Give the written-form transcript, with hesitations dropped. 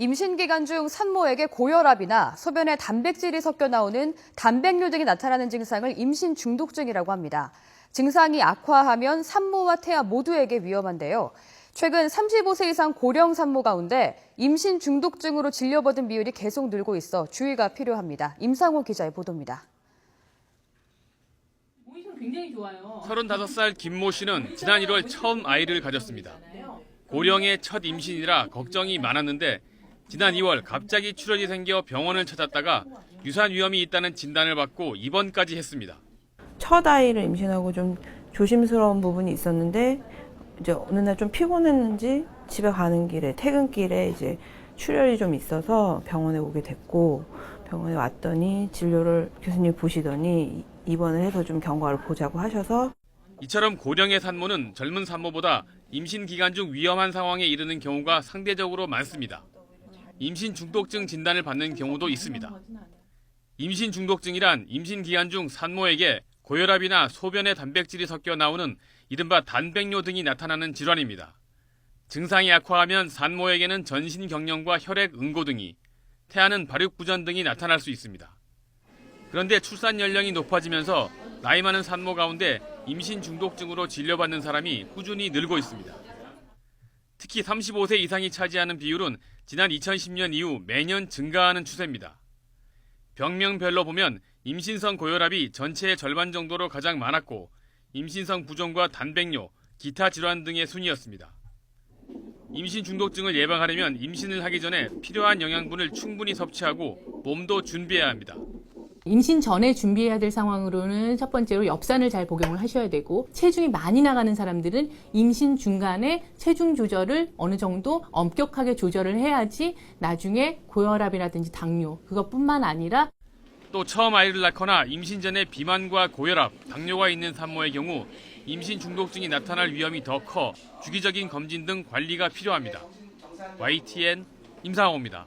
임신 기간 중 산모에게 고혈압이나 소변에 단백질이 섞여 나오는 단백뇨 등이 나타나는 증상을 임신 중독증이라고 합니다. 증상이 악화하면 산모와 태아 모두에게 위험한데요. 최근 35세 이상 고령 산모 가운데 임신 중독증으로 진료받은 비율이 계속 늘고 있어 주의가 필요합니다. 임상호 기자의 보도입니다. 굉장히 좋아요. 35살 김모 씨는 지난 1월 처음 아이를 가졌습니다. 고령의 첫 임신이라 걱정이 많았는데 지난 2월 갑자기 출혈이 생겨 병원을 찾았다가 유산 위험이 있다는 진단을 받고 입원까지 했습니다. 첫 아이를 임신하고 좀 조심스러운 부분이 있었는데 이제 어느 날 좀 피곤했는지 집에 가는 길에 퇴근길에 이제 출혈이 좀 있어서 병원에 오게 됐고 병원에 왔더니 진료를 교수님 보시더니 입원을 해서 좀 경과를 보자고 하셔서 이처럼 고령의 산모는 젊은 산모보다 임신 기간 중 위험한 상황에 이르는 경우가 상대적으로 많습니다. 임신 중독증 진단을 받는 경우도 있습니다. 임신 중독증이란 임신 기간 중 산모에게 고혈압이나 소변에 단백질이 섞여 나오는 이른바 단백뇨 등이 나타나는 질환입니다. 증상이 악화하면 산모에게는 전신 경련과 혈액 응고 등이, 태아는 발육부전 등이 나타날 수 있습니다. 그런데 출산 연령이 높아지면서 나이 많은 산모 가운데 임신 중독증으로 진료받는 사람이 꾸준히 늘고 있습니다. 특히 35세 이상이 차지하는 비율은 지난 2010년 이후 매년 증가하는 추세입니다. 병명별로 보면 임신성 고혈압이 전체의 절반 정도로 가장 많았고 임신성 부종과 단백뇨, 기타 질환 등의 순이었습니다. 임신 중독증을 예방하려면 임신을 하기 전에 필요한 영양분을 충분히 섭취하고 몸도 준비해야 합니다. 임신 전에 준비해야 될 상황으로는 첫 번째로 엽산을 잘 복용을 하셔야 되고 체중이 많이 나가는 사람들은 임신 중간에 체중 조절을 어느 정도 엄격하게 조절을 해야지 나중에 고혈압이라든지 당뇨 그것뿐만 아니라 또 처음 아이를 낳거나 임신 전에 비만과 고혈압, 당뇨가 있는 산모의 경우 임신 중독증이 나타날 위험이 더 커 주기적인 검진 등 관리가 필요합니다. YTN 임상호입니다.